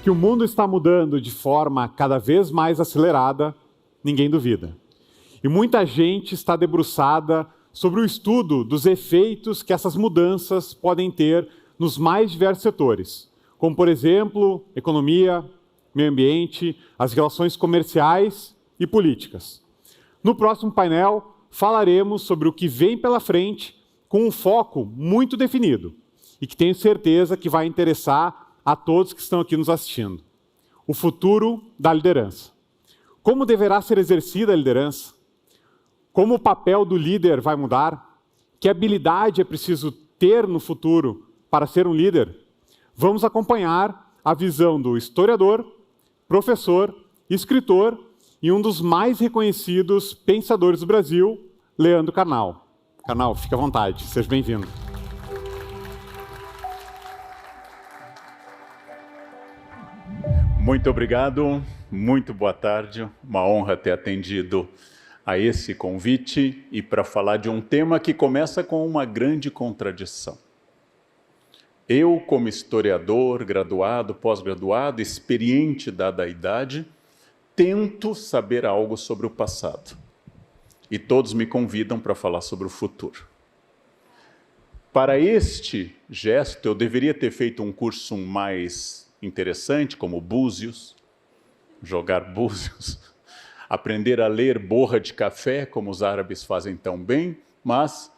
Que o mundo está mudando de forma cada vez mais acelerada, ninguém duvida. E muita gente está debruçada sobre o estudo dos efeitos que essas mudanças podem ter nos mais diversos setores, como, por exemplo, economia, meio ambiente, as relações comerciais e políticas. No próximo painel, falaremos sobre o que vem pela frente com um foco muito definido e que tenho certeza que vai interessar a todos que estão aqui nos assistindo. O futuro da liderança. Como deverá ser exercida a liderança? Como o papel do líder vai mudar? Que habilidade é preciso ter no futuro para ser um líder? Vamos acompanhar a visão do historiador, professor, escritor e um dos mais reconhecidos pensadores do Brasil, Leandro Carnal. Carnal, fique à vontade, seja bem-vindo. Muito obrigado, muito boa tarde, uma honra ter atendido a esse convite e para falar de um tema que começa com uma grande contradição. Eu, como historiador, graduado, pós-graduado, experiente dada a idade, tento saber algo sobre o passado. E todos me convidam para falar sobre o futuro. Para este gesto, eu deveria ter feito um curso mais interessante, como Búzios, jogar búzios, aprender a ler borra de café, como os árabes fazem tão bem, mas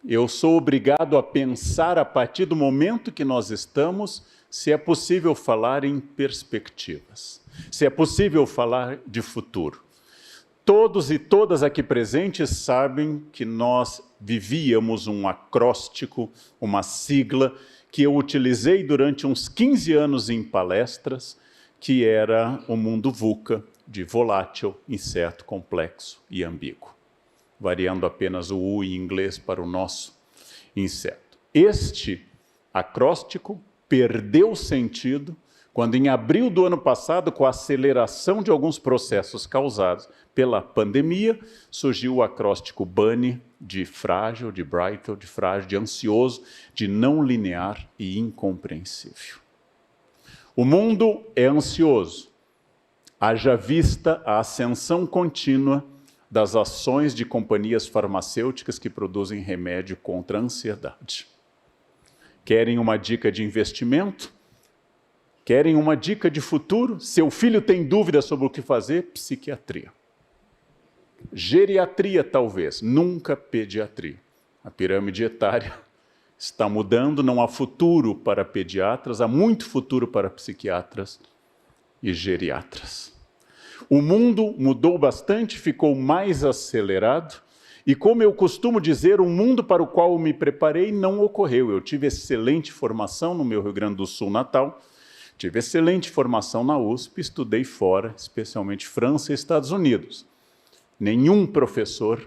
eu sou obrigado a pensar a partir do momento que nós estamos, se é possível falar em perspectivas, se é possível falar de futuro. Todos e todas aqui presentes sabem que nós vivíamos um acróstico, uma sigla, que eu utilizei durante uns 15 anos em palestras, que era o mundo VUCA, de volátil, incerto, complexo e ambíguo, variando apenas o U em inglês para o nosso incerto. Este acróstico perdeu sentido quando, em abril do ano passado, com a aceleração de alguns processos causados pela pandemia, surgiu o acróstico BANI, de frágil, de brittle, de frágil, de ansioso, de não linear e incompreensível. O mundo é ansioso, haja vista a ascensão contínua das ações de companhias farmacêuticas que produzem remédio contra a ansiedade. Querem uma dica de investimento? Querem uma dica de futuro? Seu filho tem dúvida sobre o que fazer? Psiquiatria. Geriatria, talvez, nunca pediatria. A pirâmide etária está mudando, não há futuro para pediatras, há muito futuro para psiquiatras e geriatras. O mundo mudou bastante, ficou mais acelerado, e como eu costumo dizer, o mundo para o qual eu me preparei não ocorreu. Eu tive excelente formação no meu Rio Grande do Sul natal, tive excelente formação na USP, estudei fora, especialmente França e Estados Unidos. Nenhum professor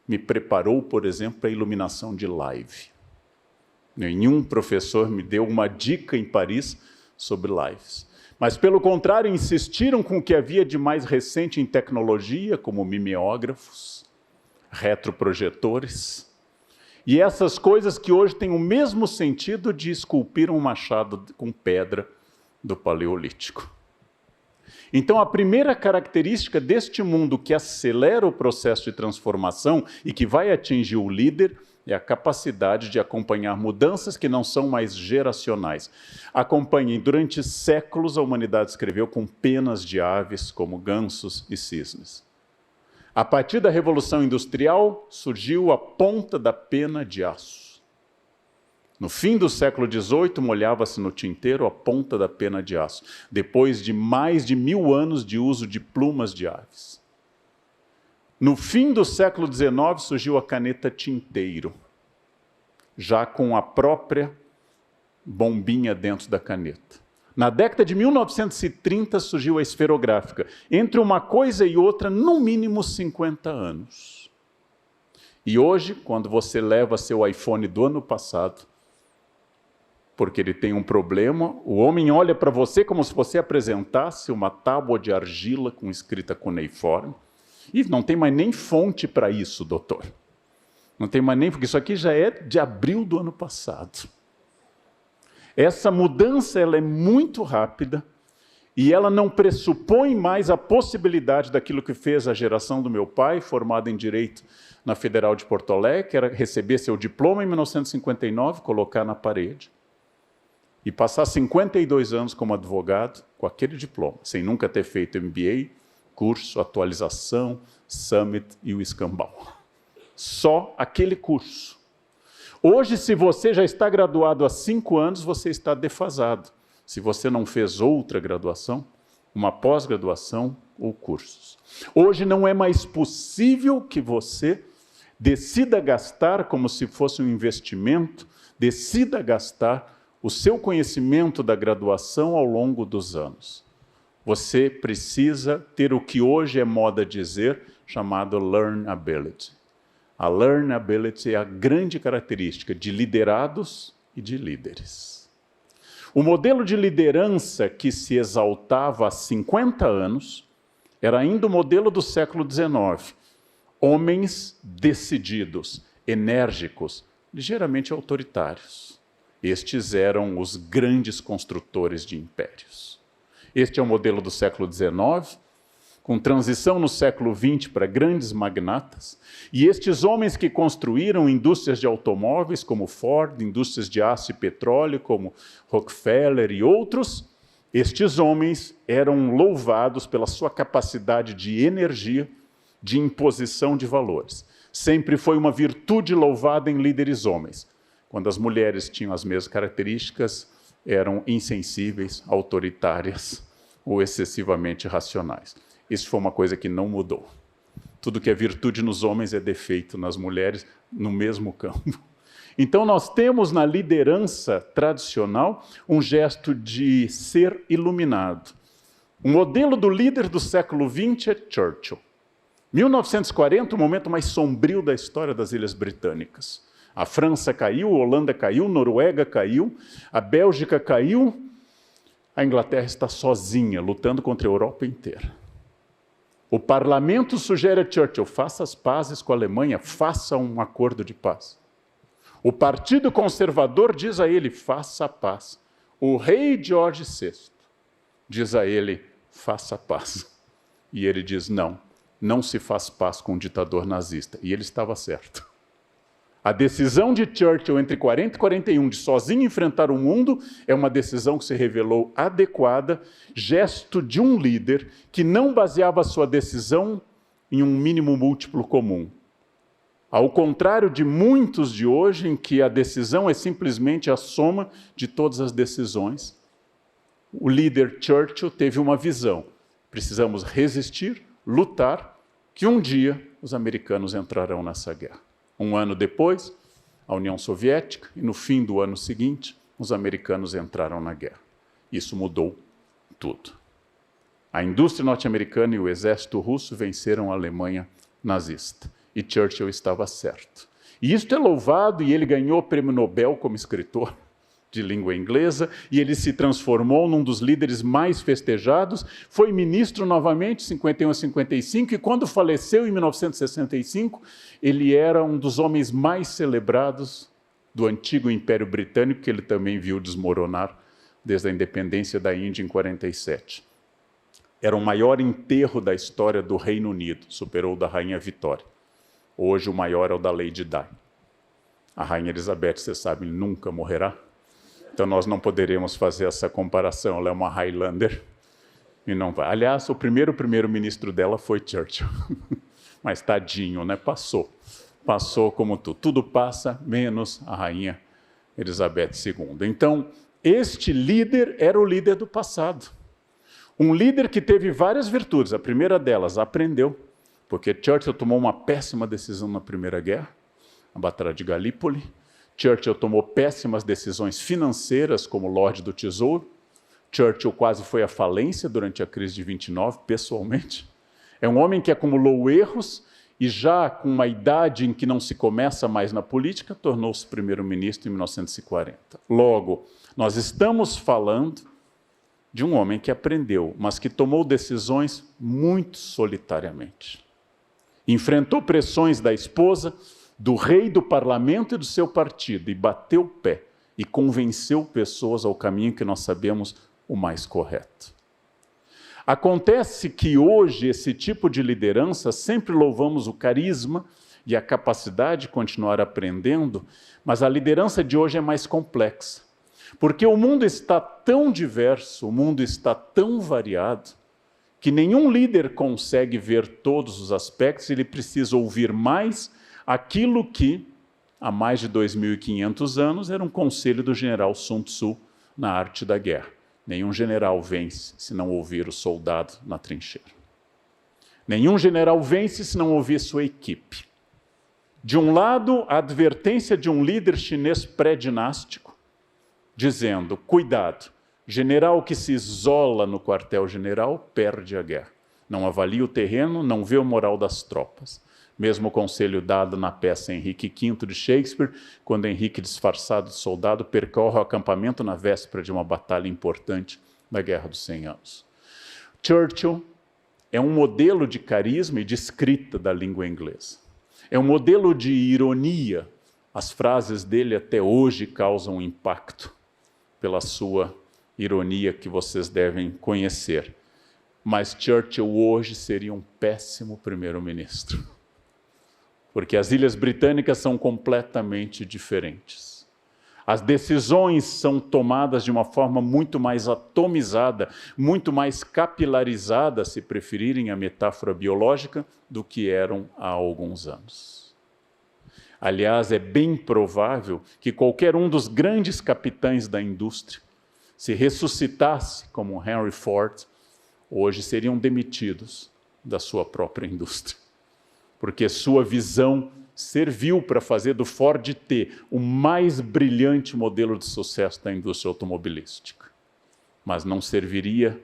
me preparou, por exemplo, para a iluminação de live. Nenhum professor me deu uma dica em Paris sobre lives. Mas, pelo contrário, insistiram com o que havia de mais recente em tecnologia, como mimeógrafos, retroprojetores, e essas coisas que hoje têm o mesmo sentido de esculpir um machado com pedra do Paleolítico. Então, a primeira característica deste mundo que acelera o processo de transformação e que vai atingir o líder é a capacidade de acompanhar mudanças que não são mais geracionais. Acompanhem, durante séculos a humanidade escreveu com penas de aves, como gansos e cisnes. A partir da Revolução Industrial, surgiu a ponta da pena de aço. No fim do século XVIII, molhava-se no tinteiro a ponta da pena de aço, depois de mais de 1000 anos de uso de plumas de aves. No fim do século XIX, surgiu a caneta tinteiro, já com a própria bombinha dentro da caneta. Na década de 1930, surgiu a esferográfica. Entre uma coisa e outra, no mínimo 50 anos. E hoje, quando você leva seu iPhone do ano passado, porque ele tem um problema, o homem olha para você como se você apresentasse uma tábua de argila com escrita cuneiforme, e não tem mais nem fonte para isso, doutor. Não tem mais nem, porque isso aqui já é de abril do ano passado. Essa mudança ela é muito rápida E ela não pressupõe mais a possibilidade daquilo que fez a geração do meu pai, formada em Direito na Federal de Porto Alegre, que era receber seu diploma em 1959, colocar na parede, e passar 52 anos como advogado com aquele diploma, sem nunca ter feito MBA, curso, atualização, summit e o escambau. Só aquele curso. Hoje, se você já está graduado há 5 anos, você está defasado. Se você não fez outra graduação, uma pós-graduação ou cursos. Hoje não é mais possível que você decida gastar como se fosse um investimento, decida gastar o seu conhecimento da graduação ao longo dos anos. Você precisa ter o que hoje é moda dizer, chamado learnability. A learnability é a grande característica de liderados e de líderes. O modelo de liderança que se exaltava há 50 anos era ainda o modelo do século XIX. Homens decididos, enérgicos, ligeiramente autoritários. Estes eram os grandes construtores de impérios. Este é o modelo do século XIX, com transição no século XX para grandes magnatas, e estes homens que construíram indústrias de automóveis como Ford, indústrias de aço e petróleo como Rockefeller e outros, estes homens eram louvados pela sua capacidade de energia, de imposição de valores. Sempre foi uma virtude louvada em líderes homens. Quando as mulheres tinham as mesmas características, eram insensíveis, autoritárias ou excessivamente racionais. Isso foi uma coisa que não mudou. Tudo que é virtude nos homens é defeito nas mulheres, no mesmo campo. Então nós temos na liderança tradicional um gesto de ser iluminado. O modelo do líder do século XX é Churchill. 1940, o momento mais sombrio da história das Ilhas Britânicas. A França caiu, a Holanda caiu, a Noruega caiu, a Bélgica caiu, a Inglaterra está sozinha, lutando contra a Europa inteira. O parlamento sugere a Churchill, faça as pazes com a Alemanha, faça um acordo de paz. O Partido Conservador diz a ele, faça a paz. O rei George VI diz a ele, faça a paz. E ele diz, não se faz paz com um ditador nazista. E ele estava certo. A decisão de Churchill entre 40 e 41 de sozinho enfrentar o mundo é uma decisão que se revelou adequada, gesto de um líder que não baseava a sua decisão em um mínimo múltiplo comum. Ao contrário de muitos de hoje, em que a decisão é simplesmente a soma de todas as decisões, o líder Churchill teve uma visão. Precisamos resistir, lutar, que um dia os americanos entrarão nessa guerra. Um ano depois, a União Soviética, e no fim do ano seguinte, os americanos entraram na guerra. Isso mudou tudo. A indústria norte-americana e o exército russo venceram a Alemanha nazista. E Churchill estava certo. E isto é louvado, e ele ganhou o prêmio Nobel como escritor de língua inglesa, e ele se transformou num dos líderes mais festejados, foi ministro novamente, 51 a 55, e quando faleceu em 1965, ele era um dos homens mais celebrados do antigo Império Britânico, que ele também viu desmoronar desde a independência da Índia em 47. Era o maior enterro da história do Reino Unido, superou o da Rainha Vitória. Hoje o maior é o da Lady Di. A Rainha Elizabeth, você sabe, nunca morrerá. Então nós não poderemos fazer essa comparação, ela é uma Highlander e não vai. Aliás, o primeiro-ministro dela foi Churchill. Mas tadinho, né? Passou como tudo. Tudo passa, menos a Rainha Elizabeth II. Então, este líder era o líder do passado. Um líder que teve várias virtudes. A primeira delas, aprendeu. Porque Churchill tomou uma péssima decisão na Primeira Guerra, a Batalha de Galípoli. Churchill tomou péssimas decisões financeiras como Lorde do Tesouro. Churchill quase foi à falência durante a crise de 29, pessoalmente. É um homem que acumulou erros e já com uma idade em que não se começa mais na política, tornou-se primeiro-ministro em 1940. Logo, nós estamos falando de um homem que aprendeu, mas que tomou decisões muito solitariamente. Enfrentou pressões da esposa, do rei, do parlamento e do seu partido, e bateu o pé, e convenceu pessoas ao caminho que nós sabemos o mais correto. Acontece que hoje esse tipo de liderança, sempre louvamos o carisma e a capacidade de continuar aprendendo, mas a liderança de hoje é mais complexa. Porque o mundo está tão diverso, o mundo está tão variado, que nenhum líder consegue ver todos os aspectos, ele precisa ouvir mais aquilo que, há mais de 2.500 anos, era um conselho do general Sun Tzu na arte da guerra. Nenhum general vence se não ouvir o soldado na trincheira. Nenhum general vence se não ouvir sua equipe. De um lado, a advertência de um líder chinês pré-dinástico, dizendo, cuidado, general que se isola no quartel-general perde a guerra. Não avalia o terreno, não vê o moral das tropas. Mesmo conselho dado na peça Henrique V de Shakespeare, quando Henrique, disfarçado de soldado, percorre o acampamento na véspera de uma batalha importante da Guerra dos 100 Anos. Churchill é um modelo de carisma e de escrita da língua inglesa. É um modelo de ironia. As frases dele até hoje causam impacto pela sua ironia que vocês devem conhecer. Mas Churchill hoje seria um péssimo primeiro-ministro. Porque as Ilhas Britânicas são completamente diferentes. As decisões são tomadas de uma forma muito mais atomizada, muito mais capilarizada, se preferirem a metáfora biológica, do que eram há alguns anos. Aliás, é bem provável que qualquer um dos grandes capitães da indústria, se ressuscitasse como Henry Ford, hoje seriam demitidos da sua própria indústria. Porque sua visão serviu para fazer do Ford T o mais brilhante modelo de sucesso da indústria automobilística. Mas não serviria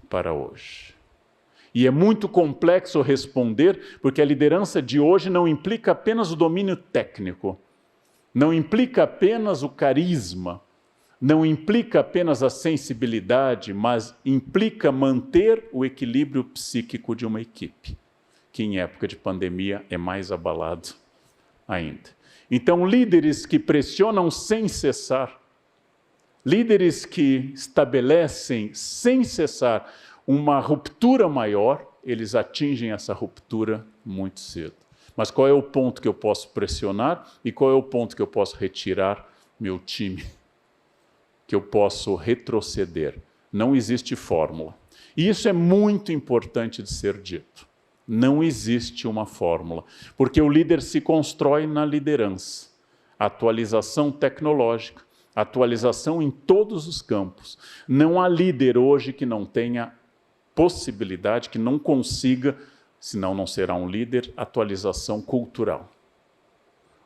para hoje. E é muito complexo responder, porque a liderança de hoje não implica apenas o domínio técnico, não implica apenas o carisma, não implica apenas a sensibilidade, mas implica manter o equilíbrio psíquico de uma equipe, que em época de pandemia é mais abalado ainda. Então, líderes que pressionam sem cessar, líderes que estabelecem sem cessar uma ruptura maior, eles atingem essa ruptura muito cedo. Mas qual é o ponto que eu posso pressionar e qual é o ponto que eu posso retirar meu time? Que eu posso retroceder? Não existe fórmula. E isso é muito importante de ser dito. Não existe uma fórmula, porque o líder se constrói na liderança. Atualização tecnológica, atualização em todos os campos. Não há líder hoje que não tenha possibilidade, que não consiga, senão não será um líder, atualização cultural.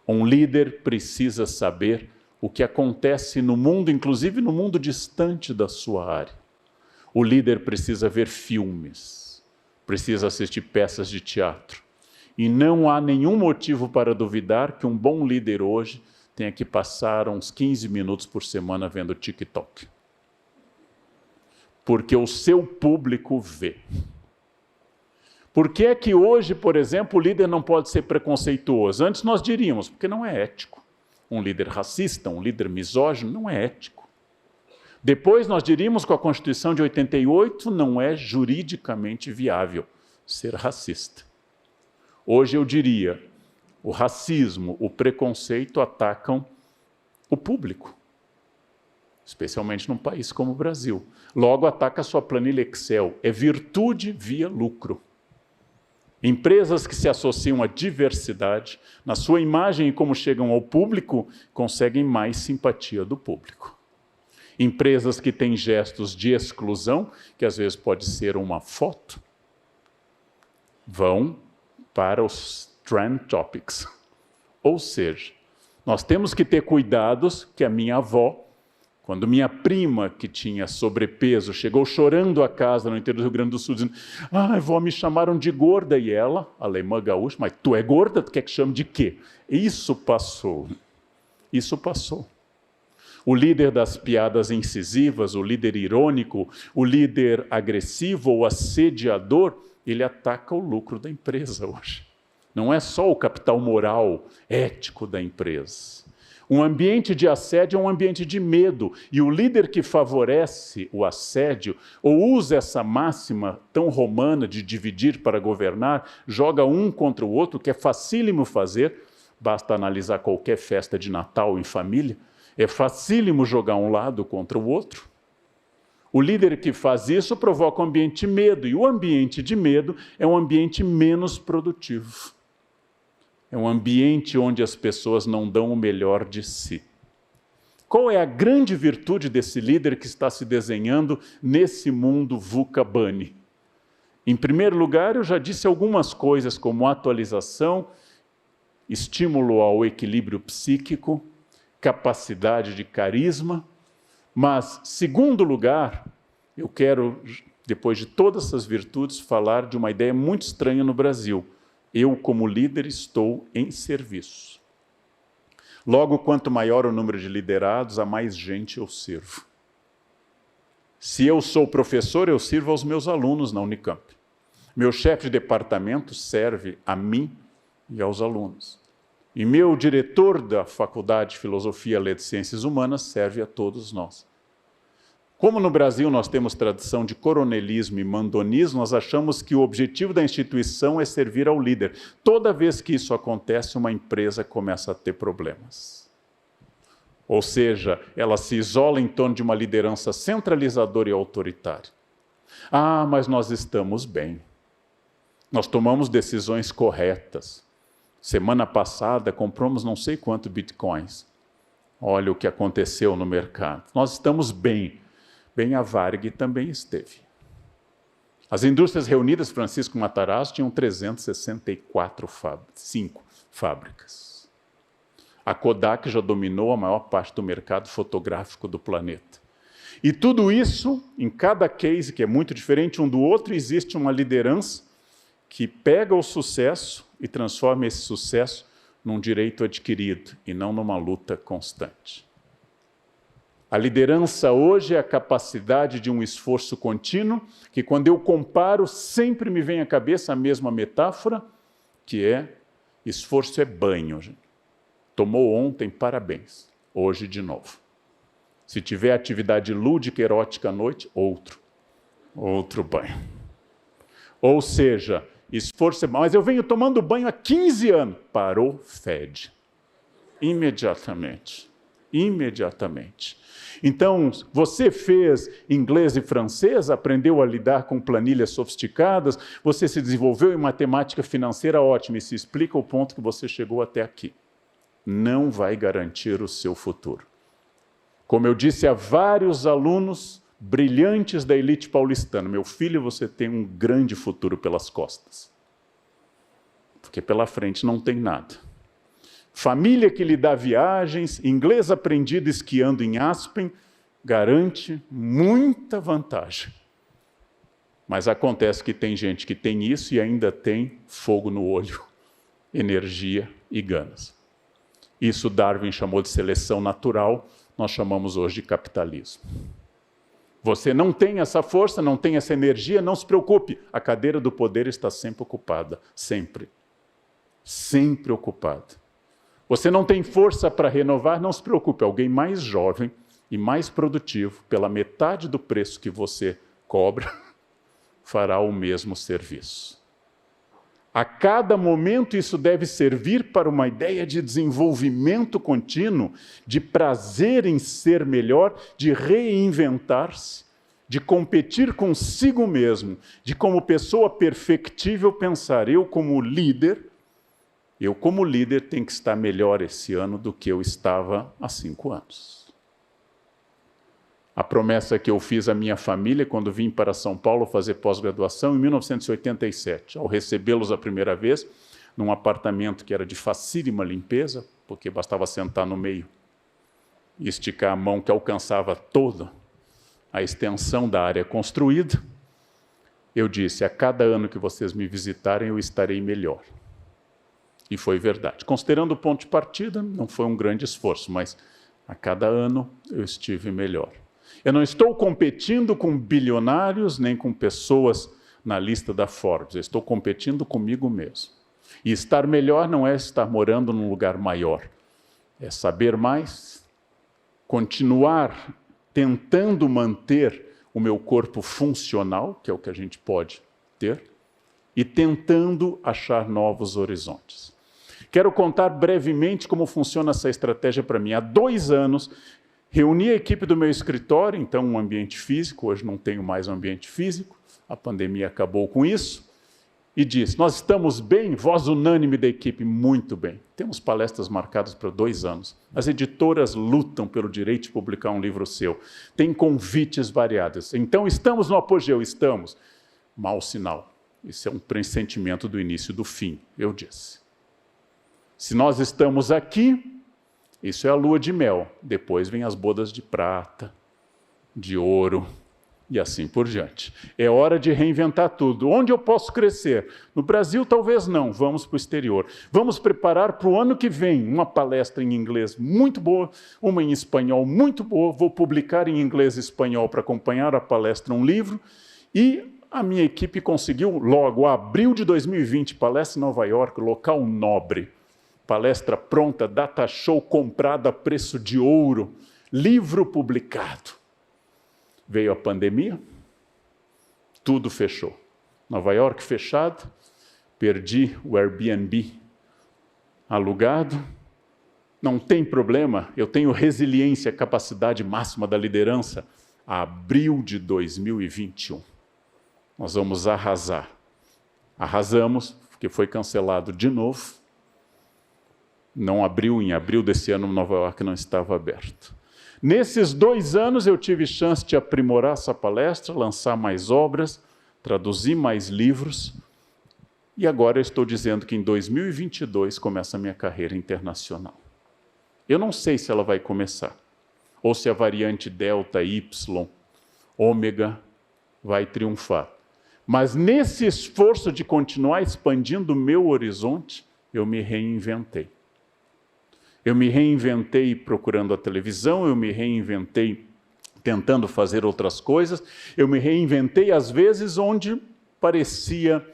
Um líder precisa saber o que acontece no mundo, inclusive no mundo distante da sua área. O líder precisa ver filmes, precisa assistir peças de teatro. E não há nenhum motivo para duvidar que um bom líder hoje tenha que passar uns 15 minutos por semana vendo TikTok. Porque o seu público vê. Por que é que hoje, por exemplo, o líder não pode ser preconceituoso? Antes nós diríamos, porque não é ético. Um líder racista, um líder misógino, não é ético. Depois nós diríamos que a Constituição de 88 não é juridicamente viável ser racista. Hoje eu diria, o racismo, o preconceito atacam o público, especialmente num país como o Brasil. Logo ataca a sua planilha Excel, é virtude via lucro. Empresas que se associam à diversidade, na sua imagem e como chegam ao público, conseguem mais simpatia do público. Empresas que têm gestos de exclusão, que às vezes pode ser uma foto, vão para os trend topics. Ou seja, nós temos que ter cuidados que a minha avó, quando minha prima, que tinha sobrepeso, chegou chorando a casa no interior do Rio Grande do Sul, dizendo, vó, me chamaram de gorda, e ela, alemã gaúcha, mas tu é gorda, tu quer que chame de quê? Isso passou. Isso passou. O líder das piadas incisivas, o líder irônico, o líder agressivo ou assediador, ele ataca o lucro da empresa hoje. Não é só o capital moral, ético da empresa. Um ambiente de assédio é um ambiente de medo. E o líder que favorece o assédio, ou usa essa máxima tão romana de dividir para governar, joga um contra o outro, que é facílimo fazer, basta analisar qualquer festa de Natal em família, é facílimo jogar um lado contra o outro. O líder que faz isso provoca um ambiente de medo, e o ambiente de medo é um ambiente menos produtivo. É um ambiente onde as pessoas não dão o melhor de si. Qual é a grande virtude desse líder que está se desenhando nesse mundo VUCA BANI? Em primeiro lugar, eu já disse algumas coisas como atualização, estímulo ao equilíbrio psíquico, capacidade de carisma, mas, segundo lugar, eu quero, depois de todas essas virtudes, falar de uma ideia muito estranha no Brasil. Eu, como líder, estou em serviço. Logo, quanto maior o número de liderados, a mais gente eu sirvo. Se eu sou professor, eu sirvo aos meus alunos na Unicamp. Meu chefe de departamento serve a mim e aos alunos. E meu diretor da Faculdade de Filosofia, Letras e Ciências Humanas serve a todos nós. Como no Brasil nós temos tradição de coronelismo e mandonismo, nós achamos que o objetivo da instituição é servir ao líder. Toda vez que isso acontece, uma empresa começa a ter problemas. Ou seja, ela se isola em torno de uma liderança centralizadora e autoritária. Ah, mas nós estamos bem. Nós tomamos decisões corretas. Semana passada compramos não sei quantos bitcoins. Olha o que aconteceu no mercado. Nós estamos bem. Bem, a Varig também esteve. As indústrias reunidas, Francisco Matarazzo, tinham 364 fábricas. A Kodak já dominou a maior parte do mercado fotográfico do planeta. E tudo isso, em cada case, que é muito diferente um do outro, existe uma liderança que pega o sucesso e transforma esse sucesso num direito adquirido e não numa luta constante. A liderança hoje é a capacidade de um esforço contínuo, que quando eu comparo, sempre me vem à cabeça a mesma metáfora, que é, esforço é banho. Gente. Tomou ontem, parabéns. Hoje de novo. Se tiver atividade lúdica, erótica à noite, outro banho. Ou seja, esforço é banho. Mas eu venho tomando banho há 15 anos. Parou, fede. Imediatamente. Então, você fez inglês e francês, aprendeu a lidar com planilhas sofisticadas, você se desenvolveu em matemática financeira, ótimo, e se explica o ponto que você chegou até aqui. Não vai garantir o seu futuro. Como eu disse a vários alunos brilhantes da elite paulistana, meu filho, você tem um grande futuro pelas costas. Porque pela frente não tem nada. Família que lhe dá viagens, inglês aprendido esquiando em Aspen, garante muita vantagem. Mas acontece que tem gente que tem isso e ainda tem fogo no olho, energia e ganas. Isso Darwin chamou de seleção natural, nós chamamos hoje de capitalismo. Você não tem essa força, não tem essa energia, não se preocupe, a cadeira do poder está sempre ocupada, sempre. Sempre ocupada. Você não tem força para renovar, não se preocupe, alguém mais jovem e mais produtivo, pela metade do preço que você cobra, fará o mesmo serviço. A cada momento isso deve servir para uma ideia de desenvolvimento contínuo, de prazer em ser melhor, de reinventar-se, de competir consigo mesmo, de como pessoa perfectível pensar, eu como líder tenho que estar melhor esse ano do que eu estava há 5 anos. A promessa que eu fiz à minha família quando vim para São Paulo fazer pós-graduação em 1987, ao recebê-los a primeira vez, num apartamento que era de facílima limpeza, porque bastava sentar no meio e esticar a mão que alcançava toda a extensão da área construída, eu disse, a cada ano que vocês me visitarem, eu estarei melhor. E foi verdade. Considerando o ponto de partida, não foi um grande esforço, mas a cada ano eu estive melhor. Eu não estou competindo com bilionários, nem com pessoas na lista da Forbes. Eu estou competindo comigo mesmo. E estar melhor não é estar morando num lugar maior. é saber mais, continuar tentando manter o meu corpo funcional, que é o que a gente pode ter, e tentando achar novos horizontes. Quero contar brevemente como funciona essa estratégia para mim. Há 2 anos, reuni a equipe do meu escritório, então um ambiente físico, hoje não tenho mais um ambiente físico, a pandemia acabou com isso, e disse, nós estamos bem? Voz unânime da equipe, muito bem. Temos palestras marcadas para 2 anos. As editoras lutam pelo direito de publicar um livro seu. Tem convites variados. Então, estamos no apogeu? Estamos. Mau sinal. Isso é um pressentimento do início do fim, eu disse. Se nós estamos aqui, isso é a lua de mel. Depois vem as bodas de prata, de ouro, e assim por diante. É hora de reinventar tudo. Onde eu posso crescer? No Brasil, talvez não. Vamos para o exterior. Vamos preparar para o ano que vem uma palestra em inglês muito boa, uma em espanhol muito boa. Vou publicar em inglês e espanhol para acompanhar a palestra um livro. E a minha equipe conseguiu logo, abril de 2020, palestra em Nova York, local nobre. Palestra pronta, data show comprada a preço de ouro, livro publicado. Veio a pandemia, tudo fechou. Nova York fechado, perdi o Airbnb alugado. Não tem problema, eu tenho resiliência, capacidade máxima da liderança. Abril de 2021, nós vamos arrasar. Arrasamos, porque foi cancelado de novo. Não abriu, em abril desse ano, Nova York não estava aberto. Nesses 2 anos eu tive chance de aprimorar essa palestra, lançar mais obras, traduzir mais livros, e agora eu estou dizendo que em 2022 começa a minha carreira internacional. Eu não sei se ela vai começar, ou se a variante Delta, Y, Ômega vai triunfar. Mas nesse esforço de continuar expandindo o meu horizonte, eu me reinventei. Eu me reinventei procurando a televisão, eu me reinventei tentando fazer outras coisas, eu me reinventei às vezes onde parecia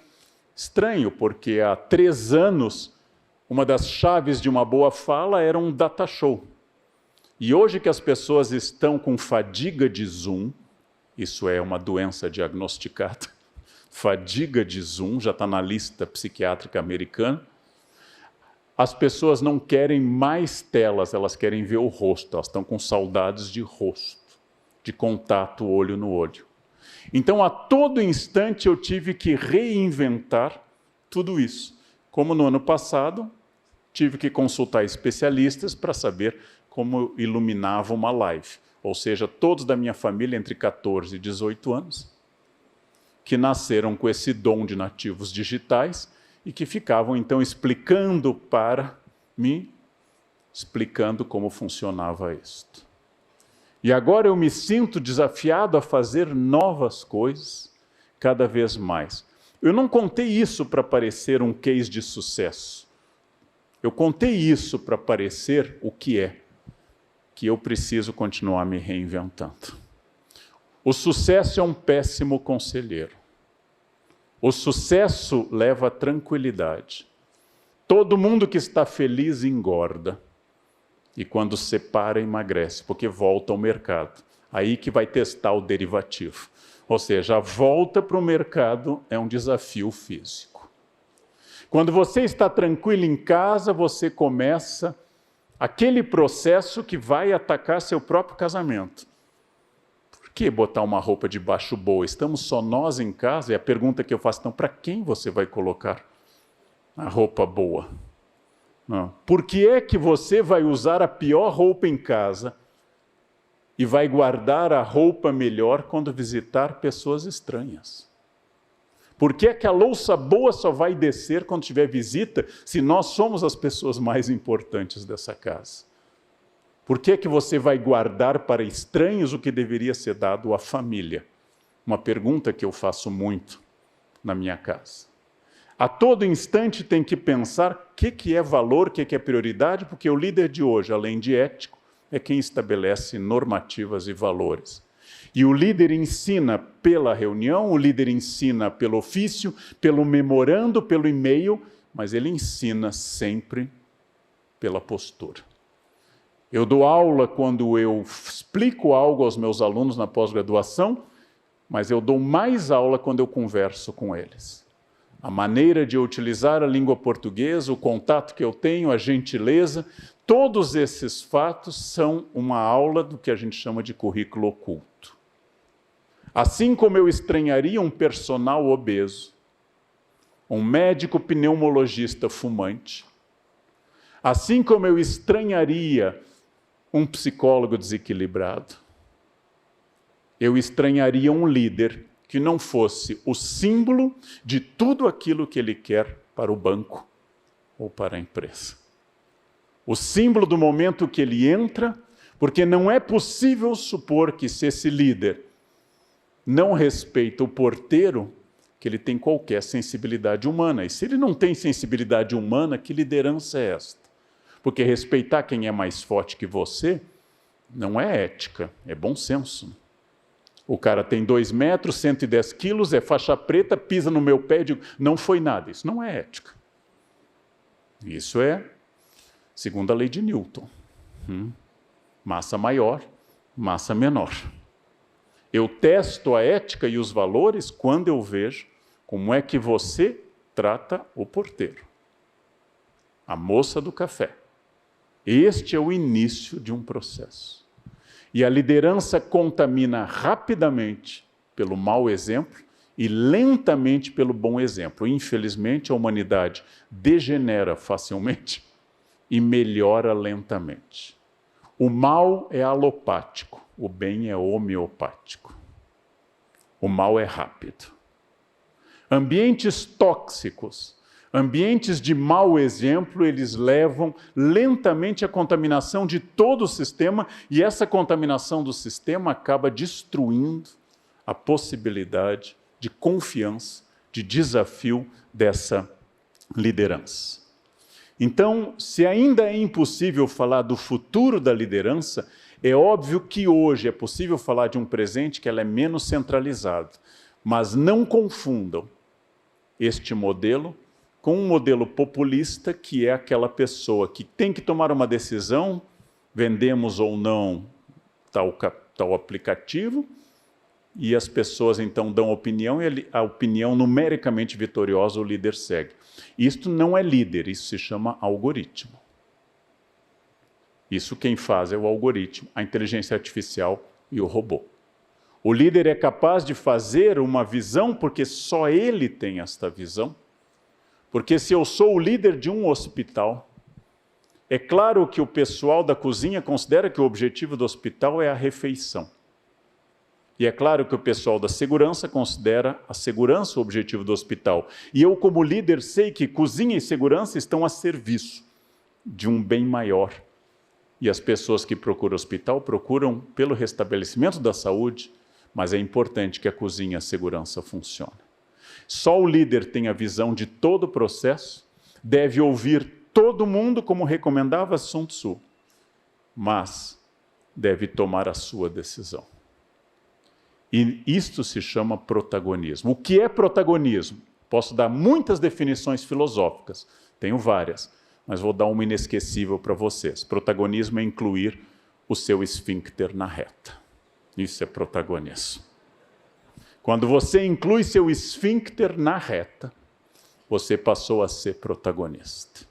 estranho, porque há 3 anos uma das chaves de uma boa fala era um data show. E hoje que as pessoas estão com fadiga de Zoom, isso é uma doença diagnosticada, fadiga de Zoom, já está na lista psiquiátrica americana, as pessoas não querem mais telas, elas querem ver o rosto, elas estão com saudades de rosto, de contato olho no olho. Então, a todo instante eu tive que reinventar tudo isso. Como no ano passado, tive que consultar especialistas para saber como iluminava uma live. Ou seja, todos da minha família entre 14 e 18 anos, que nasceram com esse dom de nativos digitais, e que ficavam, então, explicando para mim, explicando como funcionava isto. E agora eu me sinto desafiado a fazer novas coisas, cada vez mais. Eu não contei isso para parecer um case de sucesso. Eu contei isso para parecer o que é, que eu preciso continuar me reinventando. O sucesso é um péssimo conselheiro. O sucesso leva a tranquilidade. Todo mundo que está feliz engorda. E quando separa, emagrece, porque volta ao mercado. Aí que vai testar o derivativo. Ou seja, a volta para o mercado é um desafio físico. Quando você está tranquilo em casa, você começa aquele processo que vai atacar seu próprio casamento. Por que botar uma roupa de baixo boa? Estamos só nós em casa? E a pergunta que eu faço, então, para quem você vai colocar a roupa boa? Não. Por que é que você vai usar a pior roupa em casa e vai guardar a roupa melhor quando visitar pessoas estranhas? Por que é que a louça boa só vai descer quando tiver visita, se nós somos as pessoas mais importantes dessa casa? Por que é que você vai guardar para estranhos o que deveria ser dado à família? Uma pergunta que eu faço muito na minha casa. A todo instante tem que pensar o que é valor, o que é prioridade, porque o líder de hoje, além de ético, é quem estabelece normativas e valores. E o líder ensina pela reunião, o líder ensina pelo ofício, pelo memorando, pelo e-mail, mas ele ensina sempre pela postura. Eu dou aula quando eu explico algo aos meus alunos na pós-graduação, mas eu dou mais aula quando eu converso com eles. A maneira de eu utilizar a língua portuguesa, o contato que eu tenho, a gentileza, todos esses fatos são uma aula do que a gente chama de currículo oculto. Assim como eu estranharia um personal obeso, um médico pneumologista fumante, assim como eu estranharia um psicólogo desequilibrado, eu estranharia um líder que não fosse o símbolo de tudo aquilo que ele quer para o banco ou para a empresa. O símbolo do momento que ele entra, porque não é possível supor que se esse líder não respeita o porteiro, que ele tem qualquer sensibilidade humana. E se ele não tem sensibilidade humana, que liderança é esta? Porque respeitar quem é mais forte que você não é ética, é bom senso. O cara tem 2 metros, 110 quilos, é faixa preta, pisa no meu pé e digo, não foi nada. Isso não é ética. Isso é segundo a lei de Newton. Massa maior, massa menor. Eu testo a ética e os valores quando eu vejo como é que você trata o porteiro, a moça do café. Este é o início de um processo. E a liderança contamina rapidamente pelo mau exemplo e lentamente pelo bom exemplo. Infelizmente, a humanidade degenera facilmente e melhora lentamente. O mal é alopático, o bem é homeopático. O mal é rápido. Ambientes tóxicos, ambientes de mau exemplo, eles levam lentamente à contaminação de todo o sistema e essa contaminação do sistema acaba destruindo a possibilidade de confiança, de desafio dessa liderança. Então, se ainda é impossível falar do futuro da liderança, é óbvio que hoje é possível falar de um presente que ela é menos centralizado. Mas não confundam este modelo com um modelo populista, que é aquela pessoa que tem que tomar uma decisão, vendemos ou não tal aplicativo, e as pessoas então dão opinião, e a opinião numericamente vitoriosa o líder segue. Isto não é líder, isso se chama algoritmo. Isso quem faz é o algoritmo, a inteligência artificial e o robô. O líder é capaz de fazer uma visão porque só ele tem esta visão. Porque se eu sou o líder de um hospital, é claro que o pessoal da cozinha considera que o objetivo do hospital é a refeição. E é claro que o pessoal da segurança considera a segurança o objetivo do hospital. E eu, como líder, sei que cozinha e segurança estão a serviço de um bem maior. E as pessoas que procuram hospital procuram pelo restabelecimento da saúde, mas é importante que a cozinha e a segurança funcionem. Só o líder tem a visão de todo o processo, deve ouvir todo mundo, como recomendava Sun Tzu, mas deve tomar a sua decisão. E isto se chama protagonismo. O que é protagonismo? Posso dar muitas definições filosóficas, tenho várias, mas vou dar uma inesquecível para vocês. Protagonismo é incluir o seu esfíncter na reta. Isso é protagonismo. Quando você inclui seu esfíncter na reta, você passou a ser protagonista.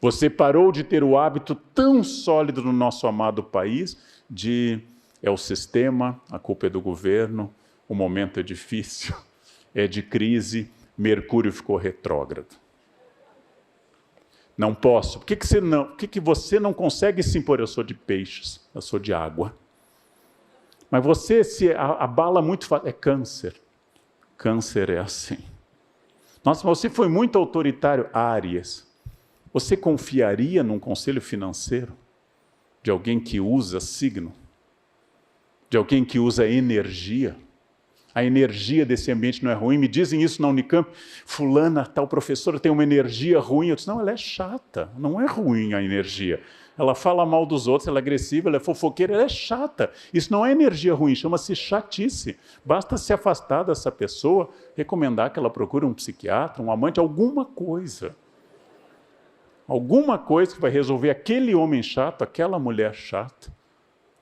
Você parou de ter o hábito tão sólido no nosso amado país de é o sistema, a culpa é do governo, o momento é difícil, é de crise, Mercúrio ficou retrógrado. Não posso. Por que você não consegue se impor? Eu sou de peixes, eu sou de água. Mas você se abala muito fácil. É câncer. Câncer é assim. Nossa, mas você foi muito autoritário. Áries. Você confiaria num conselho financeiro de alguém que usa signo? De alguém que usa energia? A energia desse ambiente não é ruim. Me dizem isso na Unicamp. Fulana, tal professora, tem uma energia ruim. Eu disse, não, ela é chata. Não é ruim a energia. Ela fala mal dos outros, ela é agressiva, ela é fofoqueira, ela é chata. Isso não é energia ruim, chama-se chatice. Basta se afastar dessa pessoa, recomendar que ela procure um psiquiatra, um amante, alguma coisa. Alguma coisa que vai resolver aquele homem chato, aquela mulher chata.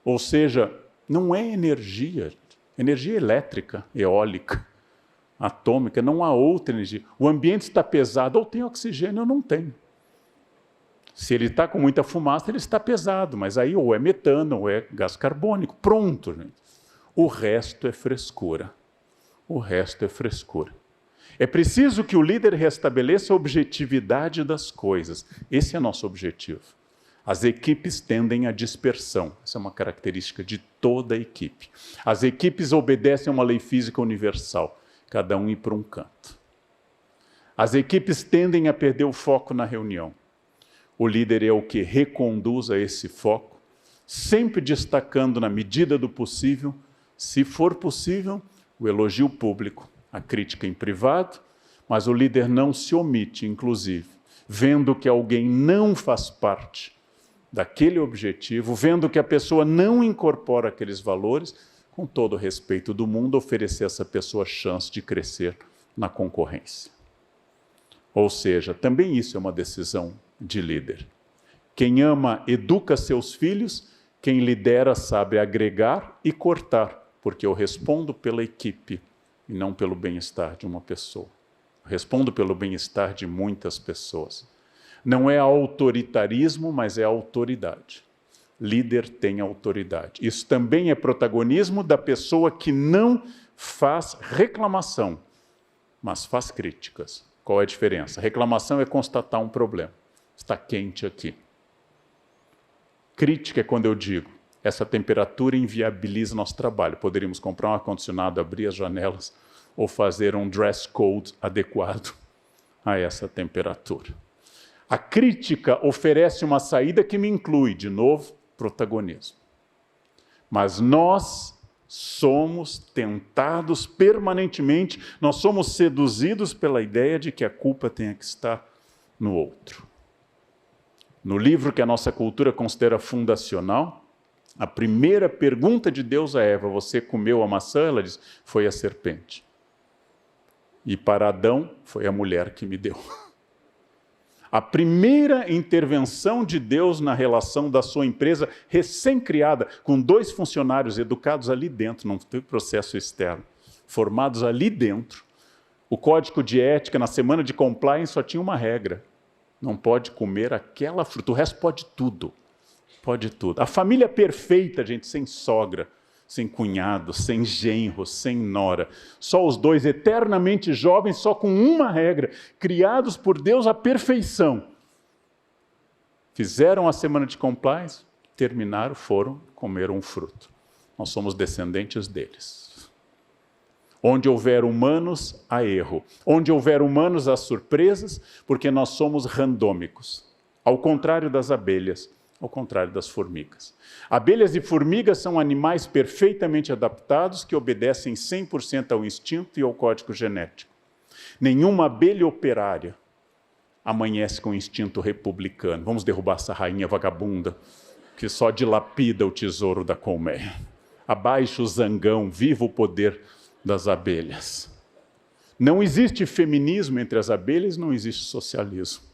Ou seja, não é energia. Energia elétrica, eólica, atômica, não há outra energia. O ambiente está pesado, ou tem oxigênio ou não tem. Se ele está com muita fumaça, ele está pesado, mas aí ou é metano ou é gás carbônico. Pronto, gente. O resto é frescura. O resto é frescura. É preciso que o líder restabeleça a objetividade das coisas. Esse é nosso objetivo. As equipes tendem à dispersão. Essa é uma característica de toda a equipe. As equipes obedecem a uma lei física universal. Cada um ir para um canto. As equipes tendem a perder o foco na reunião. O líder é o que reconduz a esse foco, sempre destacando na medida do possível, se for possível, o elogio público, a crítica em privado, mas o líder não se omite, inclusive, vendo que alguém não faz parte daquele objetivo, vendo que a pessoa não incorpora aqueles valores, com todo o respeito do mundo, oferecer a essa pessoa a chance de crescer na concorrência. Ou seja, também isso é uma decisão de líder. Quem ama, educa seus filhos, quem lidera sabe agregar e cortar, porque eu respondo pela equipe e não pelo bem-estar de uma pessoa. Eu respondo pelo bem-estar de muitas pessoas. Não é autoritarismo, mas é autoridade. Líder tem autoridade. Isso também é protagonismo da pessoa que não faz reclamação, mas faz críticas. Qual é a diferença? Reclamação é constatar um problema. Está quente aqui. Crítica é quando eu digo, essa temperatura inviabiliza nosso trabalho. Poderíamos comprar um ar-condicionado, abrir as janelas ou fazer um dress code adequado a essa temperatura. A crítica oferece uma saída que me inclui, de novo, protagonismo. Mas nós somos tentados permanentemente, nós somos seduzidos pela ideia de que a culpa tenha que estar no outro. No livro que a nossa cultura considera fundacional, a primeira pergunta de Deus a Eva, você comeu a maçã? Ela diz, foi a serpente. E para Adão, foi a mulher que me deu. A primeira intervenção de Deus na relação da sua empresa recém-criada, com 2 funcionários educados ali dentro, não teve processo externo, formados ali dentro. O código de ética, na semana de compliance, só tinha uma regra. Não pode comer aquela fruta, o resto pode tudo. Pode tudo. A família perfeita, gente, sem sogra, sem cunhado, sem genro, sem nora. Só os 2 eternamente jovens, só com uma regra, criados por Deus à perfeição. Fizeram a semana de compliance, terminaram, foram, comeram um fruto. Nós somos descendentes deles. Onde houver humanos, há erro. Onde houver humanos, há surpresas, porque nós somos randômicos. Ao contrário das abelhas, ao contrário das formigas. Abelhas e formigas são animais perfeitamente adaptados que obedecem 100% ao instinto e ao código genético. Nenhuma abelha operária amanhece com instinto republicano. Vamos derrubar essa rainha vagabunda que só dilapida o tesouro da colmeia. Abaixo o zangão, viva o poder das abelhas. Não existe feminismo entre as abelhas, não existe socialismo.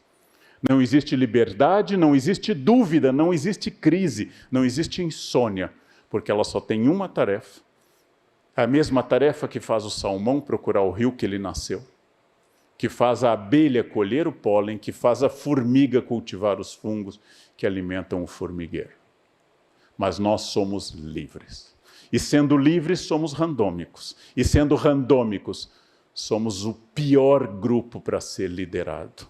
Não existe liberdade, não existe dúvida, não existe crise, não existe insônia, porque ela só tem uma tarefa. A mesma tarefa que faz o salmão procurar o rio que ele nasceu, que faz a abelha colher o pólen, que faz a formiga cultivar os fungos que alimentam o formigueiro. Mas nós somos livres. E sendo livres, somos randômicos. E sendo randômicos, somos o pior grupo para ser liderado.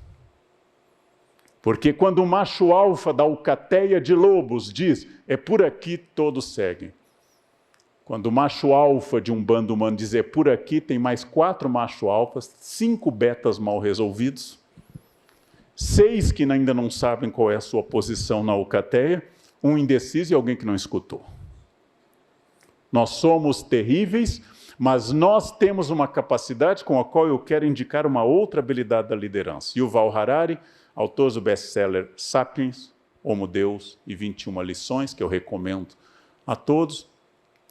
Porque quando o macho alfa da alcateia de lobos diz, é por aqui, todos seguem. Quando o macho alfa de um bando humano diz, é por aqui, tem mais 4 macho alfas, 5 betas mal resolvidos, 6 que ainda não sabem qual é a sua posição na alcateia, um indeciso e alguém que não escutou. Nós somos terríveis, mas nós temos uma capacidade com a qual eu quero indicar uma outra habilidade da liderança. Yuval Harari, autor do best-seller Sapiens, Homo Deus e 21 lições, que eu recomendo a todos.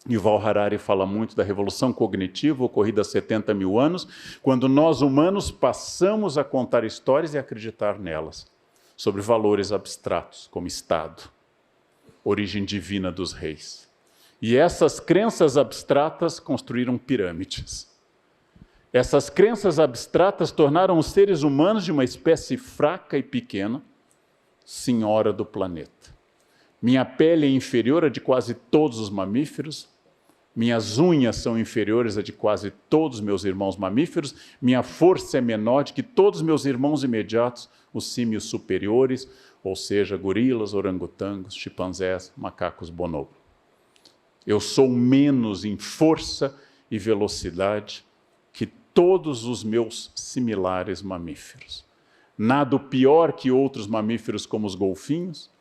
Yuval Harari fala muito da revolução cognitiva ocorrida há 70 mil anos, quando nós humanos passamos a contar histórias e acreditar nelas. sobre valores abstratos, como Estado, origem divina dos reis. E essas crenças abstratas construíram pirâmides. Essas crenças abstratas tornaram os seres humanos de uma espécie fraca e pequena, senhora do planeta. Minha pele é inferior à de quase todos os mamíferos, minhas unhas são inferiores à de quase todos os meus irmãos mamíferos, minha força é menor de que todos os meus irmãos imediatos, os símios superiores, ou seja, gorilas, orangotangos, chimpanzés, macacos bonobo. Eu sou menos em força e velocidade que todos os meus similares mamíferos. Nado pior que outros mamíferos como os golfinhos,